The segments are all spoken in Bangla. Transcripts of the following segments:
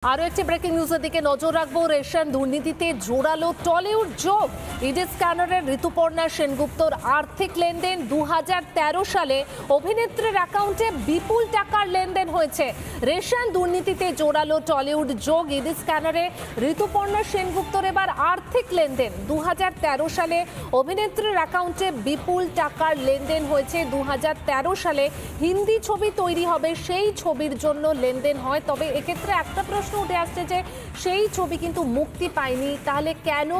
আরও একটি ব্রেকিং নিউজের দিকে নজর রাখবো। রেশন দুর্নীতিতে জোরালো টলিউড যোগ। ইডি স্ক্যানারের ঋতুপর্ণা সেনগুপ্তর আর্থিক লেনদেন 2013 সালে অভিনেত্রীর অ্যাকাউন্টে বিপুল টাকার লেনদেন হয়েছে। রেশন দুর্নীতিতে জোরালো টলিউড যোগ। ইডি স্ক্যানারে ঋতুপর্ণা সেনগুপ্তর এবার আর্থিক লেনদেন 2013 সালে অভিনেত্রীর অ্যাকাউন্টে বিপুল টাকার লেনদেন হয়েছে। 2013 সালে হিন্দি ছবি তৈরি হবে, সেই ছবির জন্য লেনদেন হয়। তবে এক্ষেত্রে একটা প্রশ্ন উঠে আসছে যে সেই ছবি কিন্তু মুক্তি পায়নি, তাহলে কেন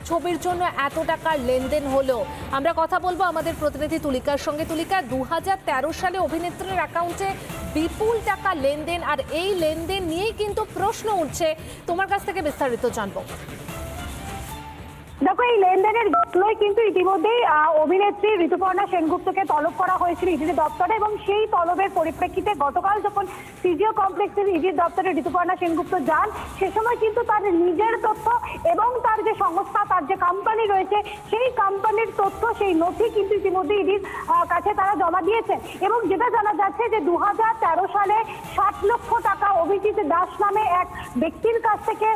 ছবির জন্য এত টাকার লেনদেন হলো? আমরা কথা বলবো আমাদের প্রতিনিধি তুলিকার সঙ্গে। তুলিকা, 2013 সালে অভিনেত্রীর অ্যাকাউন্টে বিপুল টাকা লেনদেন, আর এই লেনদেন নিয়েই কিন্তু প্রশ্ন উঠছে। তোমার কাছ থেকে বিস্তারিত জানবো। দেখো, এই লেনদেনের জন্যই কিন্তু ইতিমধ্যেই অভিনেত্রী ঋতুপর্ণা সেনগুপ্তকে তলব করা হয়েছিল ইডি দপ্তরে, এবং সেই তলবের পরিপ্রেক্ষিতে গতকাল যখন সিজিও কমপ্লেক্সের ইডি দপ্তরে ঋতুপর্ণা সেনগুপ্ত যান, সে সময় কিন্তু তার নিজের তথ্য এবং তার যে সংস্থা, তার যে কোম্পানি রয়েছে, সেই কোম্পানির তথ্য, সেই নথি কিন্তু ইতিমধ্যে ইডির কাছে তারা জমা দিয়েছে। এবং যেটা জানা যাচ্ছে যে 2013 সালে 60 লক্ষ টাকা অভিজিৎ দাস নামে এক ব্যক্তির কাছ থেকে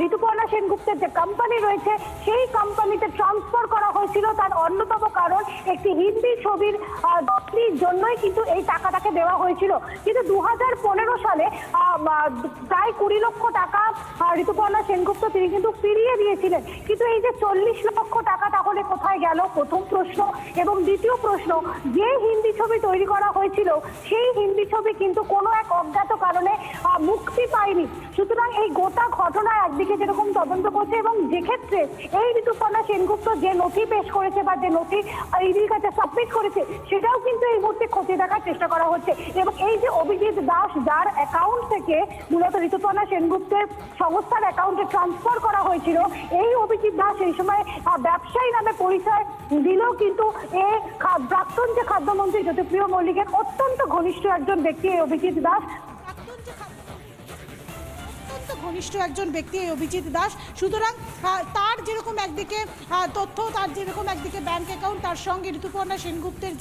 ঋতুপর্ণা সেনগুপ্তের যে কোম্পানি রয়েছে, সেই কোম্পানিতে ট্রান্সফার করা হয়েছিল। তার অন্যতম কারণ একটি হিন্দি ছবির জন্যই কিন্তু এই টাকাটাকে দেওয়া হয়েছিল। কিন্তু 2015 সালে প্রায় 20 লক্ষ টাকা ঋতুপর্ণা সেনগুপ্ত তিনি কিন্তু ফিরিয়ে দিয়েছিলেন। কিন্তু এই যে 40 লক্ষ টাকা তাহলে কোথায় গেল, প্রথম প্রশ্ন। এবং দ্বিতীয় প্রশ্ন, যে হিন্দি ছবি তৈরি করা হয়েছিল, সেই হিন্দি ছবি কিন্তু কোনো এক অজ্ঞাত কারণে মুক্তি পায়নি। সুতরাং এই গোটা ঘটনা একদিকে যেরকম তদন্ত করছে, এবং যেক্ষেত্রে এই ঋতুপর্ণা সেনগুপ্ত যে নথি পেশ করেছে বা যে নথি ইডির কাছে সাবমিট করেছে, সেটাও কিন্তু এই মুহূর্তে খতিয়ে দেখার চেষ্টা করা হচ্ছে। এবং এই যে অভিজিৎ দাস, যার অ্যাকাউন্ট থেকে মূলত ঋতুপর্ণা সেনগুপ্তের সংস্থার অ্যাকাউন্টে ট্রান্সফার করা হয়েছিল, এই অভিজিৎ দাস এই সময় ব্যবসায়ী নামে পরিচয় দিলেও কিন্তু প্রাক্তন যে খাদ্যমন্ত্রী জ্যোতিপ্রিয় মল্লিকের অত্যন্ত ঘনিষ্ঠ একজন ব্যক্তি এই অভিজিৎ দাস। ঘনিষ্ঠ একজন ব্যক্তি এই অভিজিৎ দাস। সুতরাং তার যেরকম একদিকে তথ্য, তার যেরকম একদিকে ব্যাংক অ্যাকাউন্ট, তার সঙ্গে ঋতুপর্ণা সেনগুপ্তের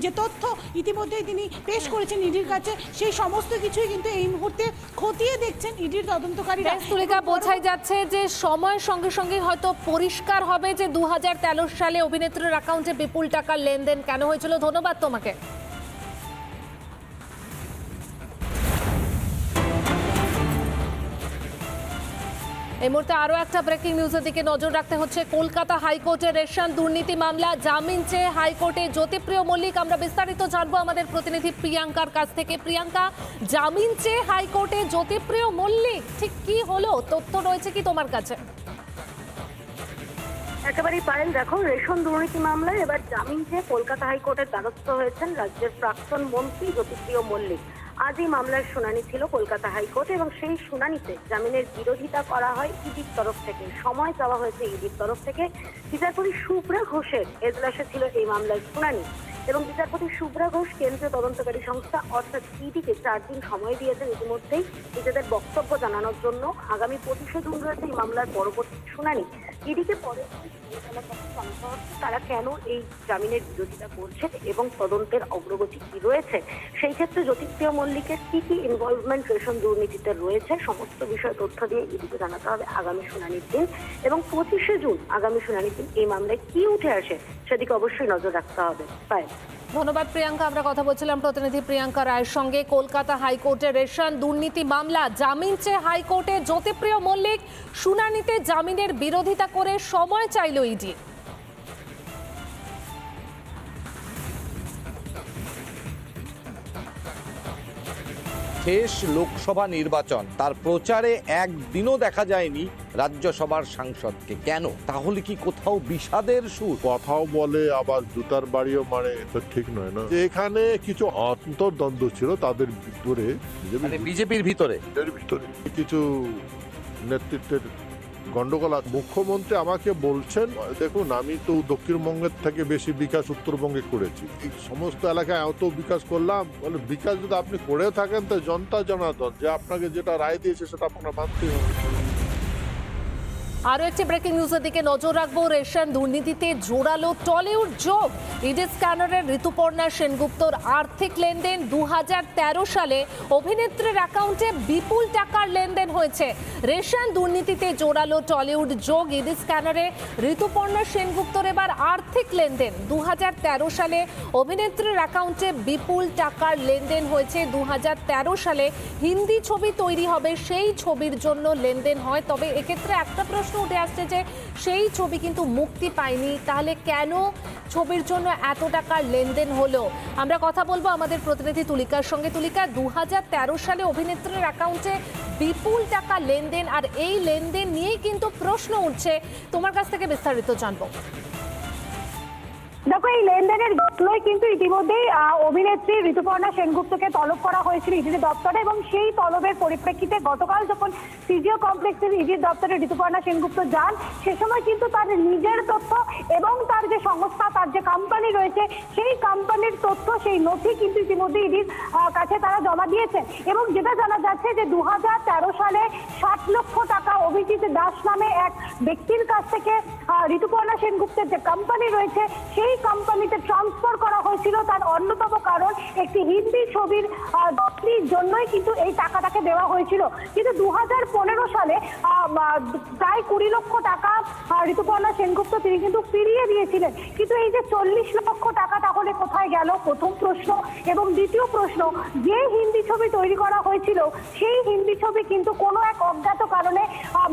যে তথ্য ইতিমধ্যেই তিনি পেশ করেছেন ইডির কাছে, সেই সমস্ত কিছুই কিন্তু এই মুহূর্তে খতিয়ে দেখছেন ইডির তদন্তকারীরা। তুলিকা, বোঝাই যাচ্ছে যে সময়ের সঙ্গে সঙ্গে হয়তো পরিষ্কার হবে যে 2013 সালে অভিনেত্রীর অ্যাকাউন্টে বিপুল টাকার লেনদেন কেন হয়েছিল। ধন্যবাদ তোমাকে। এই মুহূর্তে আরও একটা ব্রেকিং নিউজের দিকে নজর রাখতে হচ্ছে। কলকাতা হাইকোর্টের রেশন দুর্নীতি মামলা, জামিন চেয়ে হাইকোর্টে জ্যোতিপ্রিয় মল্লিক। আমরা বিস্তারিত জানবো আমাদের প্রতিনিধি প্রিয়াঙ্কার কাছ থেকে। প্রিয়াঙ্কা, জামিন চেয়ে হাইকোর্টে জ্যোতিপ্রিয় মল্লিক, ঠিক কি হলো? তথ্য রয়েছে কি তোমার কাছে? একেবারেই পায়েল, দেখো, রেশন দুর্নীতি মামলায় এবার জামিন চেয়ে কলকাতা হাইকোর্টের দ্বারস্থ হয়েছেন রাজ্যের প্রাক্তন মন্ত্রী জ্যোতিপ্রিয় মল্লিক। আজ এই মামলার শুনানি ছিল কলকাতা হাইকোর্টে, এবং সেই শুনানিতে জামিনের বিরোধিতা করা হয় ইডির তরফ থেকে। সময় চাওয়া হয়েছে ইডির তরফ থেকে। বিচারপতি শুভ্রা ঘোষের এজলাসে ছিল এই মামলার শুনানি, এবং বিচারপতি শুভ্রা ঘোষ কেন্দ্রীয় তদন্তকারী সংস্থা অর্থাৎ ইডিকে 4 দিন সময় দিয়েছেন ইতিমধ্যেই নিজেদের বক্তব্য জানানোর জন্য। আগামী 25শে জুন রয়েছে এই মামলার পরবর্তী শুনানি। ইডিকে পরে তারা কেন এই জামিনের বিরোধিতা করছেন এবং তদন্তের অগ্রগতি কি রয়েছে, সেই ক্ষেত্রে জ্যোতিপ্রিয় মল্লিকের কি কি ইনভলভমেন্ট রেশন দুর্নীতিতে রয়েছে, সমস্ত বিষয় তথ্য দিয়ে ইডিকে জানাতে হবে আগামী শুনানির দিন। এবং 25শে জুন আগামী শুনানির দিন এই মামলায় কি উঠে আসে সেদিকে অবশ্যই নজর রাখতে হবে। ধন্যবাদ প্রিয়াঙ্কা। আমরা কথা বলছিলাম প্রতিনিধি প্রিয়াঙ্কা রায়ের সঙ্গে। কলকাতা হাইকোর্টের রেশন দুর্নীতি মামলা, জামিন চেয়ে হাইকোর্টে জ্যোতিপ্রিয় মল্লিক। শুনানিতে জামিনের বিরোধিতা করে সময় চাইল ইডি। শেষ লোকসভা নির্বাচন, তার প্রচারে একদিনও দেখা যায়নি রাজ্যসভার সাংসদকে। কেন? তাহলে কি কোথাও বিষাদের সুর? কথাও বলে আবার জুতার বাড়িও মারে, তো ঠিক নয় না? এখানে কিছু অন্তর্দ্বন্দ্ব ছিল তাদের ভিতরে, বিজেপির ভিতরে কিছু নেতৃত্বের গন্ডগোল। মুখ্যমন্ত্রী আমাকে বলছেন, দেখুন, আমি তো দক্ষিণবঙ্গের থেকে বেশি বিকাশ উত্তরবঙ্গে করেছি, এই সমস্ত এলাকায় এত বিকাশ করলাম। বলে, বিকাশ যদি আপনি করে থাকেন তো জনতা জনার্দন যে আপনাকে যেটা রায় দিয়েছে সেটা আপনার মানতে হবে। আরও একটি ব্রেকিং নিউজের দিকে নজর রাখবো। রেশন দুর্নীতিতে জোরালো টলিউড যোগ। ইডি স্ক্যানারের ঋতুপর্ণা সেনগুপ্তর আর্থিক লেনদেন 2013 সালে অভিনেত্রীর অ্যাকাউন্টে বিপুল টাকার লেনদেন হয়েছে। রেশন দুর্নীতিতে জোরালো টলিউড যোগ। ইডি স্ক্যানারে ঋতুপর্ণা সেনগুপ্তর এবার আর্থিক লেনদেন 2013 সালে অভিনেত্রীর অ্যাকাউন্টে বিপুল টাকার লেনদেন হয়েছে। 2013 সালে হিন্দি ছবি তৈরি হবে, সেই ছবির জন্য লেনদেন হয়। তবে এক্ষেত্রে একটা প্রশ্ন উঠে আসছে যে সেই ছবি কিন্তু মুক্তি পায়নি, তাহলে কেন ছবির জন্য এত টাকার লেনদেন হলো? আমরা কথা বলবো আমাদের প্রতিনিধি তুলিকার সঙ্গে। তুলিকা, 2013 সালে অভিনেত্রীর অ্যাকাউন্টে বিপুল টাকা লেনদেন, আর এই লেনদেন নিয়েই কিন্তু প্রশ্ন উঠছে। তোমার কাছ থেকে বিস্তারিত জানবো। দেখো, এই লেনদেনের ঘটনায় কিন্তু ইতিমধ্যেই অভিনেত্রী ঋতুপর্ণা সেনগুপ্তকে তলব করা হয়েছিল ইডি দপ্তরে, এবং সেই তলবের পরিপ্রেক্ষিতে গতকাল যখন সিজিও কমপ্লেক্সের ইডি দপ্তরে ঋতুপর্ণা সেনগুপ্ত যান, সে সময় কিন্তু তার নিজের তথ্য এবং তার যে সংস্থা, তার যে কোম্পানি রয়েছে, সেই কোম্পানির তথ্য, সেই নথি কিন্তু ইতিমধ্যে ইডির কাছে তারা জমা দিয়েছেন। এবং যেটা জানা যাচ্ছে যে 2013 সালে 60 লক্ষ টাকা অভিজিৎ দাস নামে এক ব্যক্তির কাছ থেকে ঋতুপর্ণা সেনগুপ্তের যে কোম্পানি রয়েছে, সেই কোম্পানিতে ট্রান্সফার করা হয়েছিল। তার অন্যতম কারণ একটি হিন্দি ছবির জন্যই কিন্তু এই টাকাটাকে দেওয়া হয়েছিল। কিন্তু 2015 সালে প্রায় 20 লক্ষ টাকা ঋতুপর্ণা সেনগুপ্ত তিনি কিন্তু ফিরিয়ে দিয়েছিলেন। কিন্তু এই যে 40 লক্ষ টাকা তাহলে কোথায় গেল, প্রথম প্রশ্ন। এবং দ্বিতীয় প্রশ্ন, যে হিন্দি ছবি তৈরি করা হয়েছিল, সেই হিন্দি ছবি কিন্তু কোনো এক অজ্ঞাত কারণে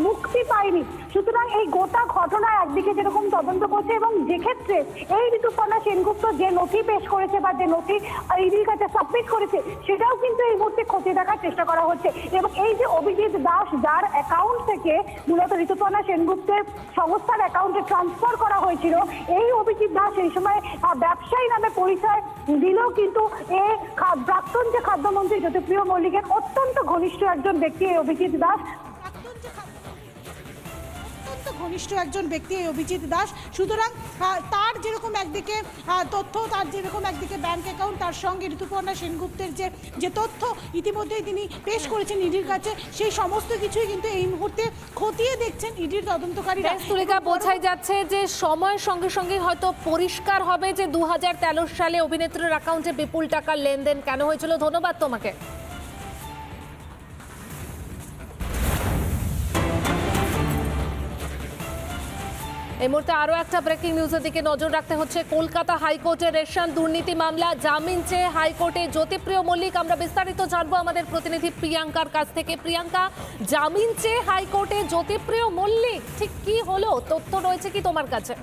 মুক্তি পায়নি। সুতরাং এই গোটা ঘটনা একদিকে যেরকম তদন্ত করছে, এবং যেক্ষেত্রে এই ঋতুপর্ণা সেনগুপ্ত যে নথি পেশ করেছে বা যে নথি ইডির কাছে সাবমিট করেছে, সেটাও কিন্তু এই মুহূর্তে খতিয়ে দেখার চেষ্টা করা হচ্ছে। এবং এই যে অভিজিৎ দাস, যার অ্যাকাউন্ট থেকে মূলত ঋতুপর্ণা সেনগুপ্তের সংস্থার অ্যাকাউন্টে ট্রান্সফার করা হয়েছিল, এই অভিজিৎ দাস এই সময় ব্যবসায়ী নামে পরিচয় দিলেও কিন্তু প্রাক্তন যে খাদ্যমন্ত্রী জ্যোতিপ্রিয় মল্লিকের অত্যন্ত ঘনিষ্ঠ একজন ব্যক্তি এই অভিজিৎ দাস। ঘনিষ্ঠ একজন ব্যক্তি এই অভিজিৎ দাস। সুতরাং তার যেরকম একদিকে তথ্য, তার যেরকম একদিকে ব্যাংক অ্যাকাউন্ট, তার সঙ্গে ঋতুপর্ণা সেনগুপ্তের যে তথ্য ইতিমধ্যেই তিনি পেশ করেছেন ইডির কাছে, সেই সমস্ত কিছুই কিন্তু এই মুহূর্তে খতিয়ে দেখছেন ইডির তদন্তকারীরা। তুলিকা, বোঝাই যাচ্ছে যে সময়ের সঙ্গে সঙ্গে হয়তো পরিষ্কার হবে যে 2013 সালে অভিনেত্রীর অ্যাকাউন্টে বিপুল টাকার লেনদেন কেন হয়েছিল। ধন্যবাদ তোমাকে। এই মুহূর্তে আরও একটা ব্রেকিং নিউজের দিকে নজর রাখতে হচ্ছে। কলকাতা হাইকোর্টের রেশন দুর্নীতি মামলা, জামিন চেয়ে হাইকোর্টে জ্যোতিপ্রিয় মল্লিক। আমরা বিস্তারিত জানবো আমাদের প্রতিনিধি প্রিয়াঙ্কার কাছ থেকে। প্রিয়াঙ্কা, জামিন চেয়ে হাইকোর্টে জ্যোতিপ্রিয় মল্লিক, ঠিক কি হলো, তথ্য রয়েছে কি তোমার কাছে?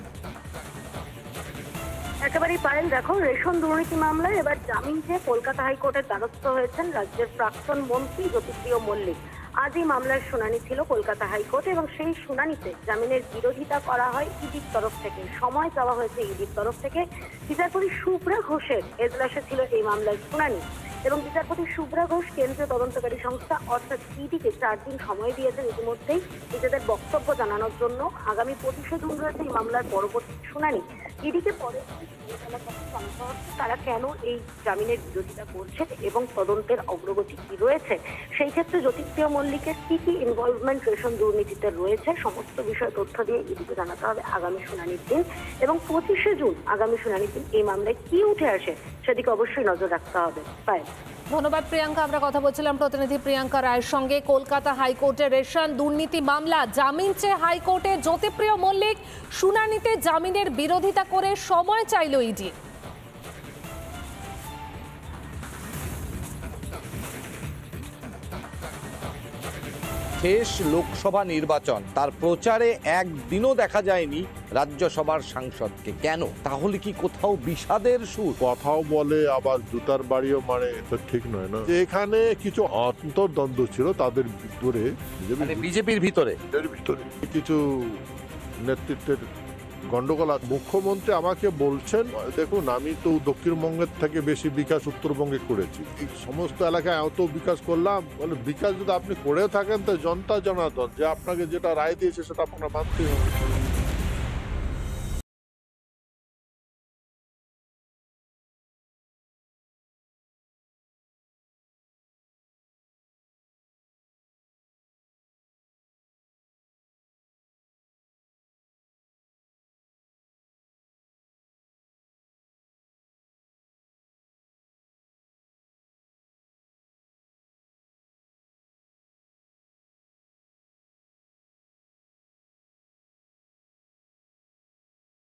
একেবারেই পায়েল, দেখো, রেশন দুর্নীতি মামলায় এবার জামিন চেয়ে কলকাতা হাইকোর্টের দ্বারস্থ হয়েছেন রাজ্যের প্রাক্তন মন্ত্রী জ্যোতিপ্রিয় মল্লিক। আজই মামলার শুনানি ছিল কলকাতা হাইকোর্টে, এবং সেই শুনানিতে জামিনের বিরোধিতা করা হয় ইডির তরফ থেকে। সময় চাওয়া হয়েছে ইডির তরফ থেকে। বিচারপতি শুভ্রা ঘোষের এজলাসে ছিল এই মামলার শুনানি, এবং বিচারপতি শুভ্রা ঘোষ কেন্দ্রীয় তদন্তকারী সংস্থা অর্থাৎ ইডিকে 4 দিন সময় দিয়েছেন ইতিমধ্যেই নিজেদের বক্তব্য জানানোর জন্য। আগামী 25শে জুন রয়েছে এই মামলার পরবর্তী শুনানি। ইডিকে পরে তারা কেন এই জামিনের বিরোধিতা করছে এবং তদন্তের অগ্রগতি কি রয়েছে, সেই ক্ষেত্রে জ্যোতিপ্রিয় মল্লিকের কি কি ইনভলভমেন্ট রেশন দুর্নীতিতে রয়েছে, সমস্ত বিষয় তথ্য দিয়ে ইডিকে জানাতে হবে আগামী শুনানির দিন। এবং 25শে জুন আগামী শুনানির দিন এই মামলায় কি উঠে আসে সেদিকে অবশ্যই নজর রাখতে হবে। ধন্যবাদ প্রিয়াঙ্কা। আমরা কথা বলছিলাম প্রতিনিধি প্রিয়াঙ্কা রায়ের সঙ্গে। কলকাতা হাইকোর্টের রেশন দুর্নীতি মামলা, জামিন চেয়ে হাইকোর্টে জ্যোতিপ্রিয় মল্লিক। শুনানিতে জামিনের বিরোধিতা করে সময় চাইল ইডি। শেষ লোকসভা নির্বাচন, তার প্রচারে একদিনও দেখা যায়নি রাজ্যসভার সাংসদকে। কেন? তাহলে কি কোথাও বিষাদের সুর? কথাও বলে আবার জুতার বাড়িও মারে, তো ঠিক নয় না। এখানে কিছু অন্তর্দ্বন্দ্ব ছিল তাদের ভিতরে, বিজেপির ভিতরে কিছু নেতৃত্বের গন্ডগোল। মুখ্যমন্ত্রী আমাকে বলছেন, দেখুন, আমি তো দক্ষিণবঙ্গের থেকে বেশি বিকাশ উত্তরবঙ্গে করেছি, এই সমস্ত এলাকায় এত বিকাশ করলাম। বলে, বিকাশ যদি আপনি করে থাকেন তো জনতা জনার্দন যে আপনাকে যেটা রায় দিয়েছে সেটা আপনার মানতে হবে।